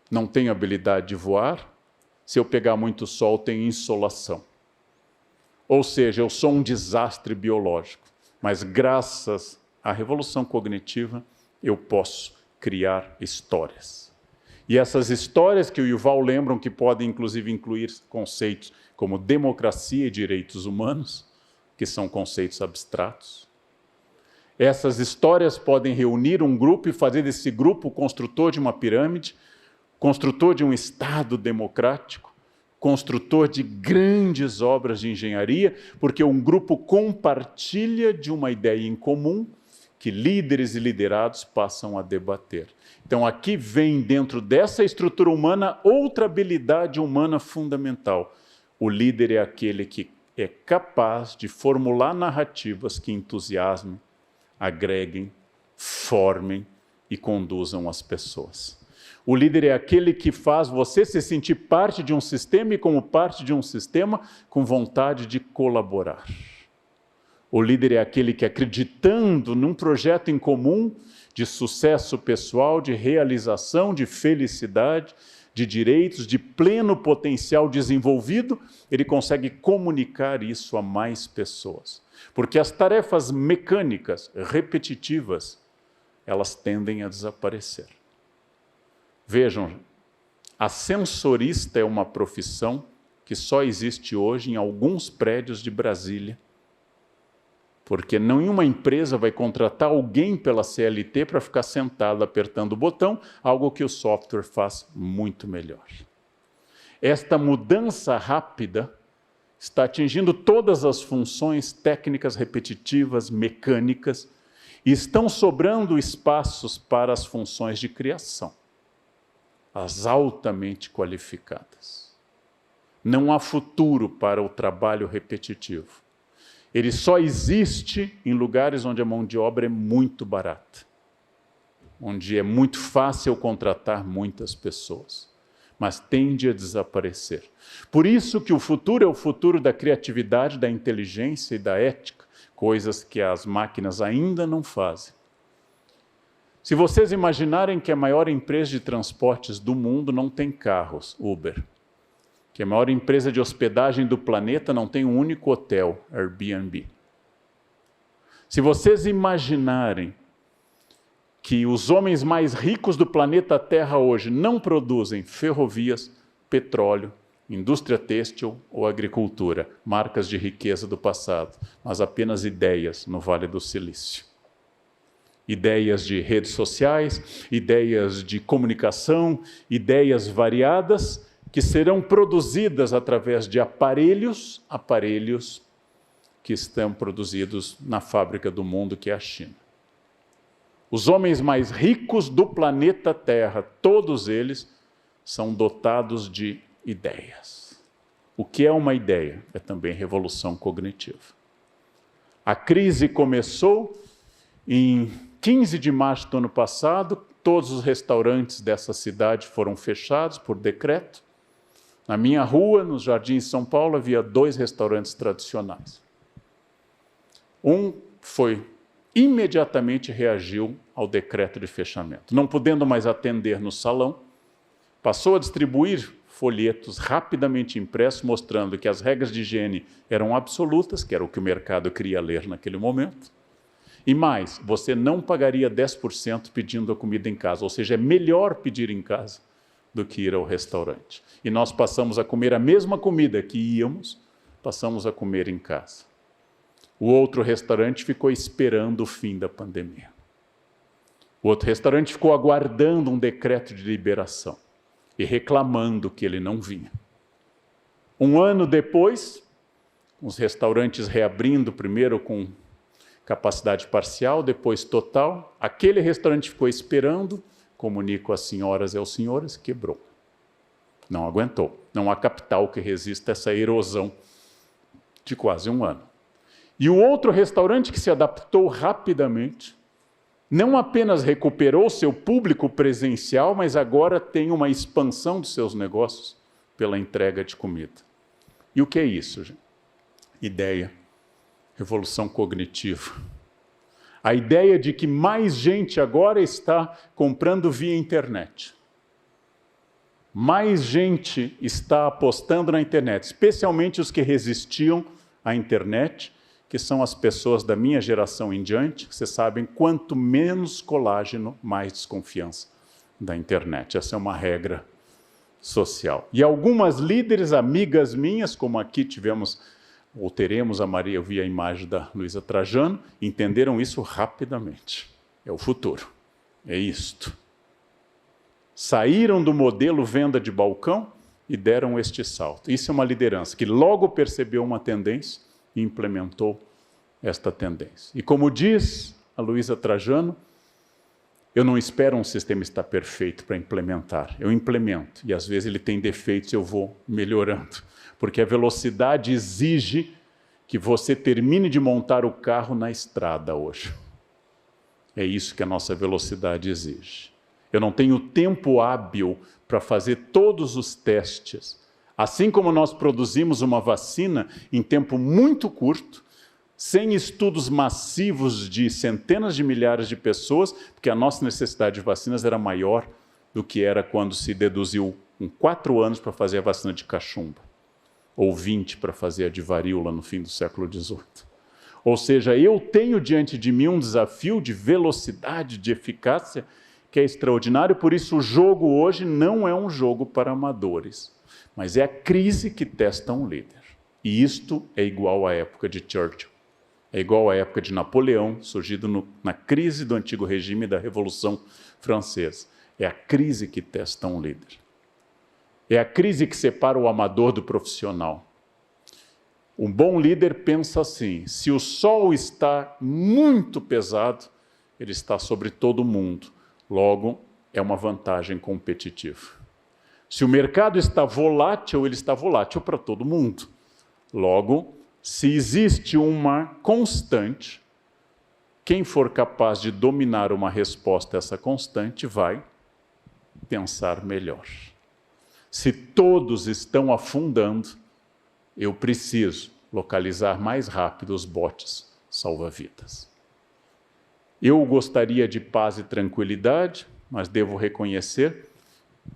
não tenho habilidade de voar, se eu pegar muito sol tenho insolação. Ou seja, eu sou um desastre biológico, mas graças à revolução cognitiva eu posso criar histórias. E essas histórias que o Yuval lembram que podem inclusive incluir conceitos como democracia e direitos humanos, que são conceitos abstratos. Essas histórias podem reunir um grupo e fazer desse grupo o construtor de uma pirâmide, construtor de um Estado democrático, construtor de grandes obras de engenharia, porque um grupo compartilha de uma ideia em comum que líderes e liderados passam a debater. Então aqui vem dentro dessa estrutura humana outra habilidade humana fundamental. O líder é aquele que é capaz de formular narrativas que entusiasmem, agreguem, formem e conduzam as pessoas. O líder é aquele que faz você se sentir parte de um sistema e, como parte de um sistema, com vontade de colaborar. O líder é aquele que, acreditando num projeto em comum de sucesso pessoal, de realização, de felicidade, de direitos, de pleno potencial desenvolvido, ele consegue comunicar isso a mais pessoas. Porque as tarefas mecânicas, repetitivas, elas tendem a desaparecer. Vejam, ascensorista é uma profissão que só existe hoje em alguns prédios de Brasília, porque nenhuma empresa vai contratar alguém pela CLT para ficar sentado apertando o botão, algo que o software faz muito melhor. Esta mudança rápida está atingindo todas as funções técnicas repetitivas, mecânicas, e estão sobrando espaços para as funções de criação, as altamente qualificadas. Não há futuro para o trabalho repetitivo. Ele só existe em lugares onde a mão de obra é muito barata, onde é muito fácil contratar muitas pessoas, mas tende a desaparecer. Por isso que o futuro é o futuro da criatividade, da inteligência e da ética, coisas que as máquinas ainda não fazem. Se vocês imaginarem que a maior empresa de transportes do mundo não tem carros, Uber, que a maior empresa de hospedagem do planeta não tem um único hotel, Airbnb. Se vocês imaginarem que os homens mais ricos do planeta Terra hoje não produzem ferrovias, petróleo, indústria têxtil ou agricultura, marcas de riqueza do passado, mas apenas ideias no Vale do Silício. Ideias de redes sociais, ideias de comunicação, ideias variadas, que serão produzidas através de aparelhos que estão produzidos na fábrica do mundo, que é a China. Os homens mais ricos do planeta Terra, todos eles, são dotados de ideias. O que é uma ideia? É também revolução cognitiva. A crise começou em 15 de março do ano passado, todos os restaurantes dessa cidade foram fechados por decreto. Na minha rua, nos Jardins de São Paulo, havia 2 restaurantes tradicionais. Um imediatamente reagiu ao decreto de fechamento. Não podendo mais atender no salão, passou a distribuir folhetos rapidamente impressos, mostrando que as regras de higiene eram absolutas, que era o que o mercado queria ler naquele momento. E mais, você não pagaria 10% pedindo a comida em casa, ou seja, é melhor pedir em casa do que ir ao restaurante. E nós passamos a comer a mesma comida que íamos, passamos a comer em casa. O outro restaurante ficou esperando o fim da pandemia. O outro restaurante ficou aguardando um decreto de liberação e reclamando que ele não vinha. Um ano depois, os restaurantes reabrindo, primeiro com capacidade parcial, depois total, aquele restaurante ficou esperando, comunico às senhoras e aos senhores, quebrou. Não aguentou. Não há capital que resista a essa erosão de quase um ano. E o outro restaurante que se adaptou rapidamente, não apenas recuperou seu público presencial, mas agora tem uma expansão dos seus negócios pela entrega de comida. E o que é isso, gente? Ideia, revolução cognitiva. A ideia de que mais gente agora está comprando via internet. Mais gente está apostando na internet, especialmente os que resistiam à internet, que são as pessoas da minha geração em diante, que vocês sabem, quanto menos colágeno, mais desconfiança da internet. Essa é uma regra social. E algumas líderes, amigas minhas, como aqui tivemos, ou teremos a Maria, eu vi a imagem da Luísa Trajano, entenderam isso rapidamente. É o futuro, é isto. Saíram do modelo venda de balcão e deram este salto. Isso é uma liderança que logo percebeu uma tendência e implementou esta tendência. E como diz a Luísa Trajano, eu não espero um sistema estar perfeito para implementar. Eu implemento e às vezes ele tem defeitos e eu vou melhorando. Porque a velocidade exige que você termine de montar o carro na estrada hoje. É isso que a nossa velocidade exige. Eu não tenho tempo hábil para fazer todos os testes. Assim como nós produzimos uma vacina em tempo muito curto, sem estudos massivos de centenas de milhares de pessoas, porque a nossa necessidade de vacinas era maior do que era quando se deduziu 4 anos para fazer a vacina de cachumba, ou 20 para fazer a de varíola no fim do século XVIII. Ou seja, eu tenho diante de mim um desafio de velocidade, de eficácia, que é extraordinário, por isso o jogo hoje não é um jogo para amadores, mas é a crise que testa um líder. E isto é igual à época de Churchill, é igual à época de Napoleão, surgido na crise do antigo regime e da Revolução Francesa. É a crise que testa um líder. É a crise que separa o amador do profissional. Um bom líder pensa assim: se o sol está muito pesado, ele está sobre todo mundo. Logo, é uma vantagem competitiva. Se o mercado está volátil, ele está volátil para todo mundo. Logo, se existe uma constante, quem for capaz de dominar uma resposta a essa constante vai pensar melhor. Se todos estão afundando, eu preciso localizar mais rápido os botes salva-vidas. Eu gostaria de paz e tranquilidade, mas devo reconhecer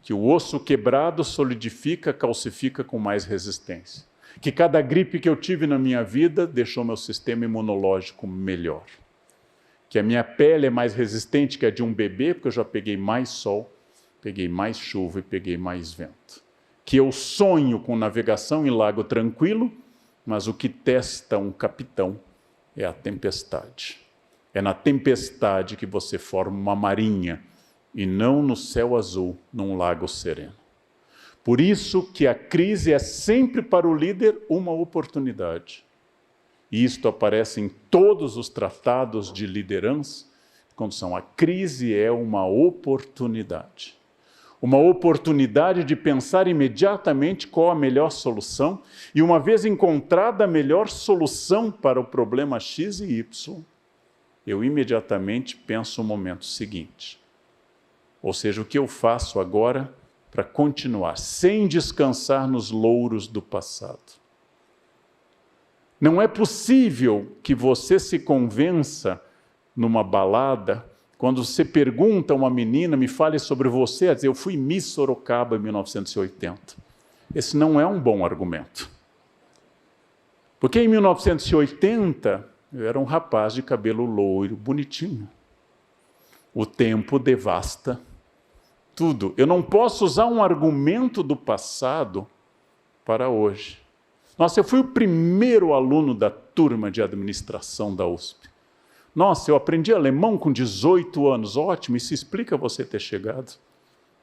que o osso quebrado solidifica, calcifica com mais resistência. Que cada gripe que eu tive na minha vida deixou meu sistema imunológico melhor. Que a minha pele é mais resistente que a de um bebê, porque eu já peguei mais sol, peguei mais chuva e peguei mais vento. Que eu sonho com navegação em lago tranquilo, mas o que testa um capitão é a tempestade. É na tempestade que você forma uma marinha, e não no céu azul, num lago sereno. Por isso que a crise é sempre para o líder uma oportunidade. E isto aparece em todos os tratados de liderança, quando são a crise é uma oportunidade. Uma oportunidade de pensar imediatamente qual a melhor solução, e uma vez encontrada a melhor solução para o problema X e Y, eu imediatamente penso no momento seguinte. Ou seja, o que eu faço agora para continuar, sem descansar nos louros do passado. Não é possível que você se convença numa balada, quando você pergunta a uma menina, me fale sobre você, a dizer, eu fui Miss Sorocaba em 1980. Esse não é um bom argumento. Porque em 1980, eu era um rapaz de cabelo loiro, bonitinho. O tempo devasta tudo. Eu não posso usar um argumento do passado para hoje. Nossa, eu fui o primeiro aluno da turma de administração da USP. Nossa, eu aprendi alemão com 18 anos. Ótimo, isso explica você ter chegado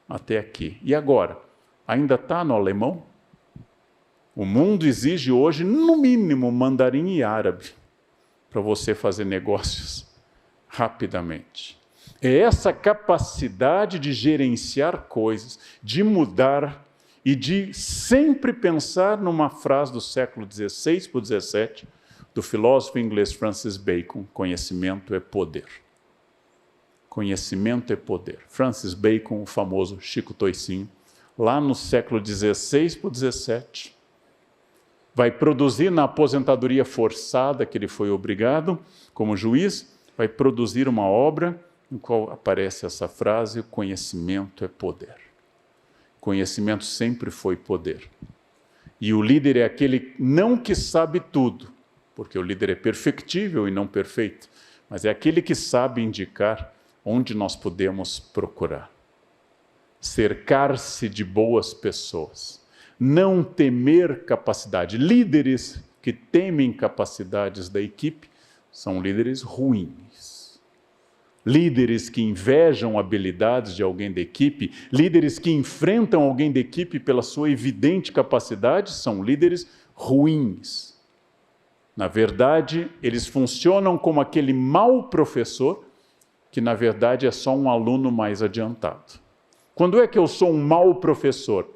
até aqui. E agora? Ainda está no alemão? O mundo exige hoje, no mínimo, mandarim e árabe para você fazer negócios rapidamente. É essa capacidade de gerenciar coisas, de mudar e de sempre pensar numa frase do século XVI para o XVII, do filósofo inglês Francis Bacon: conhecimento é poder. Conhecimento é poder. Francis Bacon, o famoso Chico Toicinho, lá no século XVI para o XVII, vai produzir na aposentadoria forçada que ele foi obrigado como juiz, vai produzir uma obra no qual aparece essa frase: o conhecimento é poder. Conhecimento sempre foi poder. E o líder é aquele não que sabe tudo, porque o líder é perfectível e não perfeito, mas é aquele que sabe indicar onde nós podemos procurar. Cercar-se de boas pessoas. Não temer capacidade. Líderes que temem capacidades da equipe são líderes ruins. Líderes que invejam habilidades de alguém da equipe, líderes que enfrentam alguém da equipe pela sua evidente capacidade, são líderes ruins. Na verdade, eles funcionam como aquele mau professor, que na verdade é só um aluno mais adiantado. Quando é que eu sou um mau professor?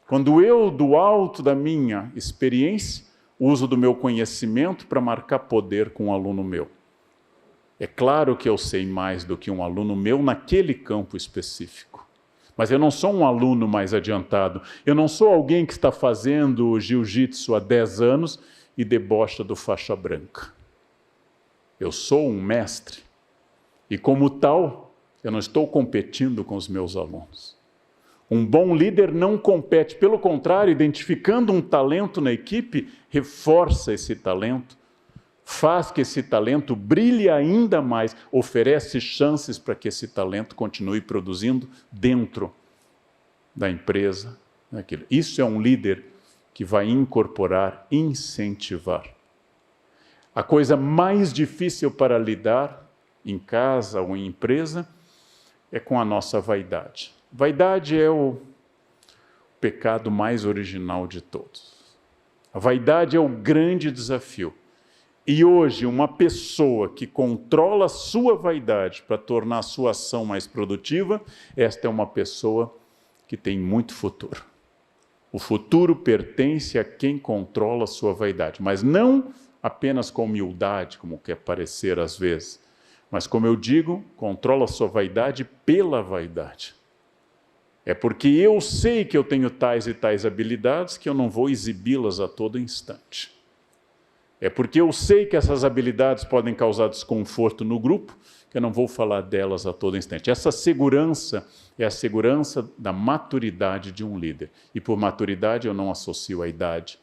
Quando eu, do alto da minha experiência, uso do meu conhecimento para marcar poder com um aluno meu. É claro que eu sei mais do que um aluno meu naquele campo específico. Mas eu não sou um aluno mais adiantado. Eu não sou alguém que está fazendo jiu-jitsu há 10 anos e debocha do faixa branca. Eu sou um mestre. E como tal, eu não estou competindo com os meus alunos. Um bom líder não compete. Pelo contrário, identificando um talento na equipe, reforça esse talento. Faz que esse talento brilhe ainda mais, oferece chances para que esse talento continue produzindo dentro da empresa. Isso é um líder que vai incorporar, incentivar. A coisa mais difícil para lidar, em casa ou em empresa, é com a nossa vaidade. Vaidade é o pecado mais original de todos. A vaidade é o grande desafio. E hoje, uma pessoa que controla a sua vaidade para tornar a sua ação mais produtiva, esta é uma pessoa que tem muito futuro. O futuro pertence a quem controla a sua vaidade, mas não apenas com humildade, como quer parecer às vezes, mas, como eu digo, controla a sua vaidade pela vaidade. É porque eu sei que eu tenho tais e tais habilidades que eu não vou exibi-las a todo instante. É porque eu sei que essas habilidades podem causar desconforto no grupo, que eu não vou falar delas a todo instante. Essa segurança é a segurança da maturidade de um líder. E por maturidade eu não associo a idade,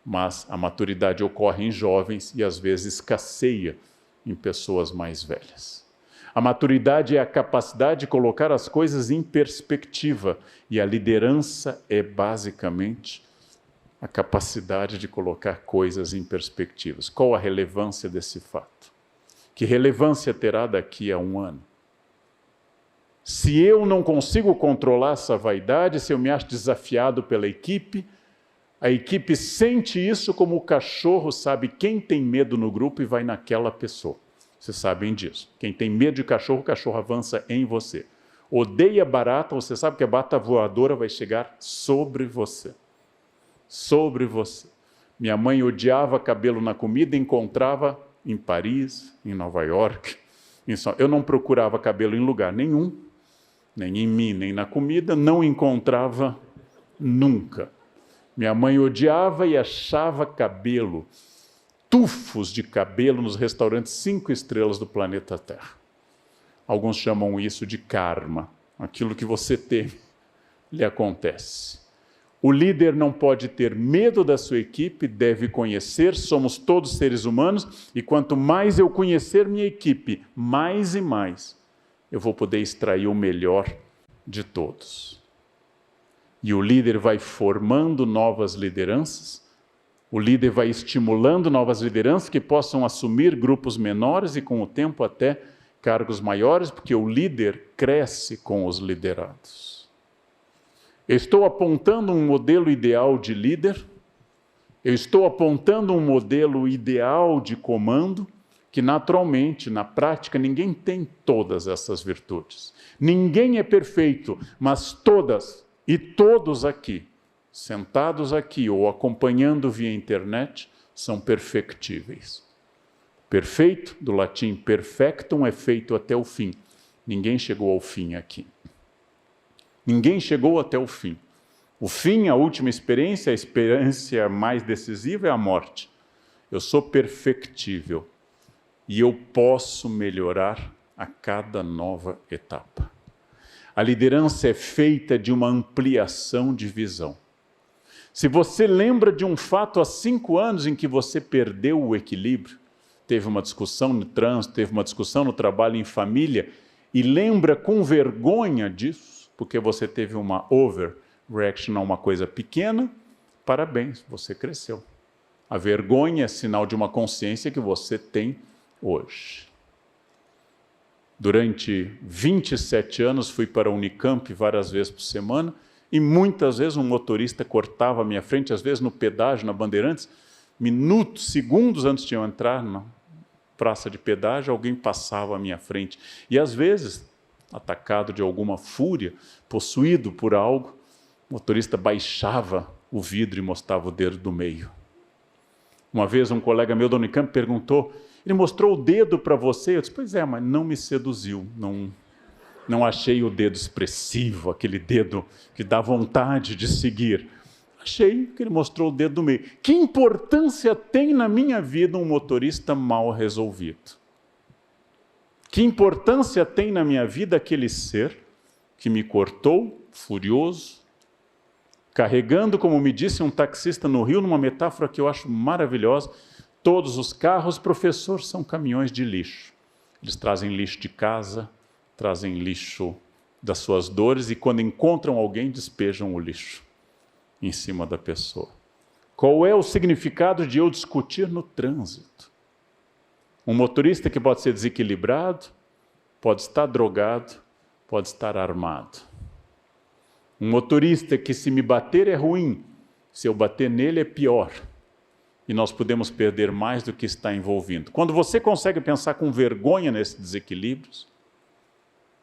mas a maturidade ocorre em jovens e às vezes escasseia em pessoas mais velhas. A maturidade é a capacidade de colocar as coisas em perspectiva, e a liderança é basicamente a capacidade de colocar coisas em perspectivas. Qual a relevância desse fato? Que relevância terá daqui a 1 ano? Se eu não consigo controlar essa vaidade, se eu me acho desafiado pela equipe, a equipe sente isso como o cachorro sabe quem tem medo no grupo e vai naquela pessoa. Vocês sabem disso. Quem tem medo de cachorro, o cachorro avança em você. Odeia barata, você sabe que a barata voadora vai chegar sobre você. Sobre você. Minha mãe odiava cabelo na comida, encontrava em Paris, em Nova York. Eu não procurava cabelo em lugar nenhum, nem em mim, nem na comida, não encontrava nunca. Minha mãe odiava e achava cabelo, tufos de cabelo nos restaurantes 5 estrelas do planeta Terra. Alguns chamam isso de karma. Aquilo que você teme lhe acontece. O líder não pode ter medo da sua equipe, deve conhecer, somos todos seres humanos, e quanto mais eu conhecer minha equipe, mais e mais, eu vou poder extrair o melhor de todos. E o líder vai formando novas lideranças O líder vai estimulando novas lideranças que possam assumir grupos menores e, com o tempo, até cargos maiores, porque o líder cresce com os liderados. Eu estou apontando um modelo ideal de líder, eu estou apontando um modelo ideal de comando, que naturalmente, na prática, ninguém tem todas essas virtudes. Ninguém é perfeito, mas todas e todos aqui, sentados aqui ou acompanhando via internet, são perfectíveis. Perfeito, do latim perfectum, é feito até o fim. Ninguém chegou ao fim aqui. Ninguém chegou até o fim. O fim, a última experiência, a experiência mais decisiva é a morte. Eu sou perfectível e eu posso melhorar a cada nova etapa. A liderança é feita de uma ampliação de visão. Se você lembra de um fato há 5 anos em que você perdeu o equilíbrio, teve uma discussão no trânsito, teve uma discussão no trabalho, em família, e lembra com vergonha disso, porque você teve uma overreaction a uma coisa pequena, parabéns, você cresceu. A vergonha é sinal de uma consciência que você tem hoje. Durante 27 anos fui para a Unicamp várias vezes por semana, e muitas vezes um motorista cortava a minha frente, às vezes no pedágio, na Bandeirantes, minutos, segundos antes de eu entrar na praça de pedágio, alguém passava à minha frente. E às vezes, atacado de alguma fúria, possuído por algo, o motorista baixava o vidro e mostrava o dedo do meio. Uma vez um colega meu da Unicamp perguntou, ele mostrou o dedo para você? Eu disse, pois é, mas não me seduziu, não achei o dedo expressivo, aquele dedo que dá vontade de seguir. Achei que ele mostrou o dedo do meio. Que importância tem na minha vida um motorista mal resolvido? Que importância tem na minha vida aquele ser que me cortou, furioso, carregando, como me disse um taxista no Rio, numa metáfora que eu acho maravilhosa, todos os carros, professor, são caminhões de lixo. Eles trazem lixo de casa, trazem lixo das suas dores e quando encontram alguém, despejam o lixo em cima da pessoa. Qual é o significado de eu discutir no trânsito? Um motorista que pode ser desequilibrado, pode estar drogado, pode estar armado. Um motorista que se me bater é ruim, se eu bater nele é pior. E nós podemos perder mais do que está envolvido. Quando você consegue pensar com vergonha nesses desequilíbrios,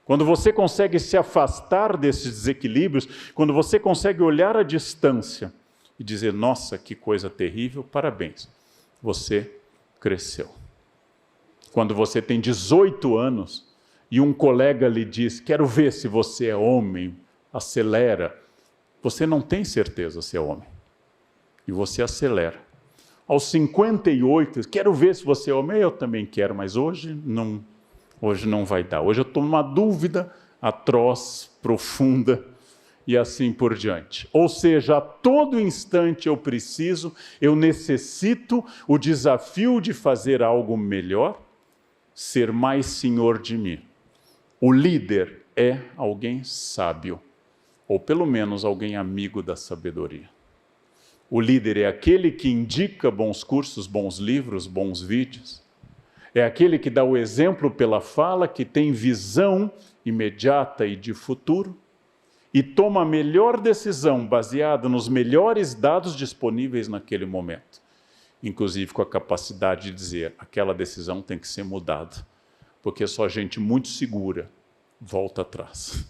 quando você consegue se afastar desses desequilíbrios, quando você consegue olhar à distância e dizer, nossa, que coisa terrível, parabéns, você cresceu. Quando você tem 18 anos e um colega lhe diz, quero ver se você é homem, acelera, você não tem certeza se é homem. E você acelera. Aos 58, quero ver se você é homem, eu também quero, mas hoje não vai dar. Hoje eu estou numa dúvida atroz, profunda e assim por diante. Ou seja, a todo instante eu necessito o desafio de fazer algo melhor, ser mais senhor de mim. O líder é alguém sábio, ou pelo menos alguém amigo da sabedoria. O líder é aquele que indica bons cursos, bons livros, bons vídeos. É aquele que dá o exemplo pela fala, que tem visão imediata e de futuro e toma a melhor decisão baseada nos melhores dados disponíveis naquele momento. Inclusive com a capacidade de dizer, aquela decisão tem que ser mudada, porque só gente muito segura volta atrás.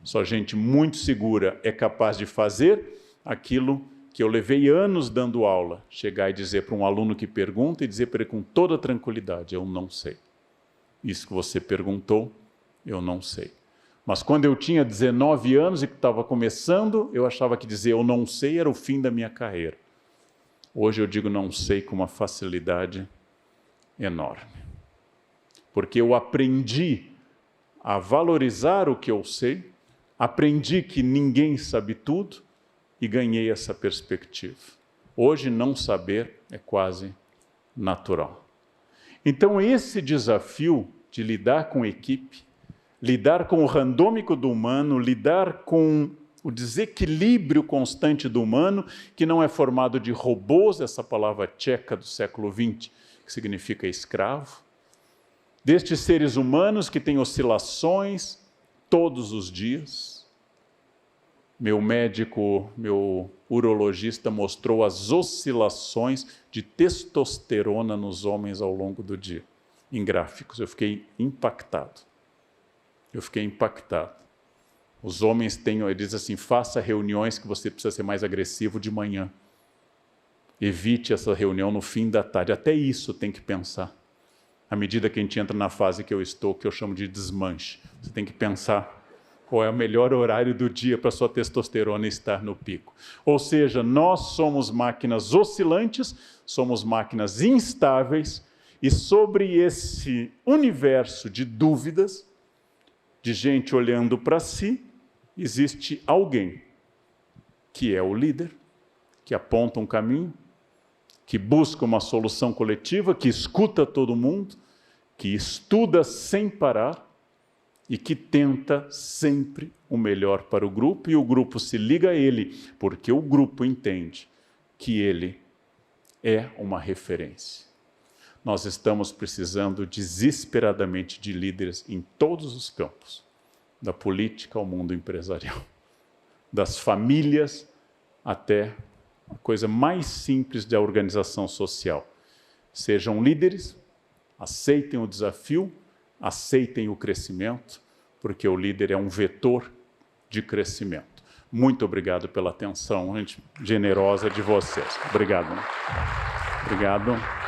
Só gente muito segura é capaz de fazer aquilo que eu levei anos dando aula, chegar e dizer para um aluno que pergunta e dizer para ele com toda tranquilidade, eu não sei. Isso que você perguntou, eu não sei. Mas quando eu tinha 19 anos e que estava começando, eu achava que dizer eu não sei era o fim da minha carreira. Hoje eu digo não sei com uma facilidade enorme. Porque eu aprendi a valorizar o que eu sei, aprendi que ninguém sabe tudo, e ganhei essa perspectiva. Hoje, não saber é quase natural. Então, esse desafio de lidar com equipe, lidar com o randômico do humano, lidar com o desequilíbrio constante do humano, que não é formado de robôs, essa palavra tcheca do século XX, que significa escravo, destes seres humanos que têm oscilações todos os dias. Meu médico, meu urologista mostrou as oscilações de testosterona nos homens ao longo do dia, em gráficos. Eu fiquei impactado. Os homens têm, ele diz assim, faça reuniões que você precisa ser mais agressivo de manhã. Evite essa reunião no fim da tarde. Até isso tem que pensar. À medida que a gente entra na fase que eu estou, que eu chamo de desmanche. Você tem que pensar qual é o melhor horário do dia para a sua testosterona estar no pico. Ou seja, nós somos máquinas oscilantes, somos máquinas instáveis, e sobre esse universo de dúvidas, de gente olhando para si, existe alguém que é o líder, que aponta um caminho, que busca uma solução coletiva, que escuta todo mundo, que estuda sem parar e que tenta sempre o melhor para o grupo, e o grupo se liga a ele, porque o grupo entende que ele é uma referência. Nós estamos precisando desesperadamente de líderes em todos os campos, da política ao mundo empresarial, das famílias até a coisa mais simples da organização social. Sejam líderes, aceitem o desafio, aceitem o crescimento, porque o líder é um vetor de crescimento. Muito obrigado pela atenção generosa de vocês. Obrigado. Obrigado.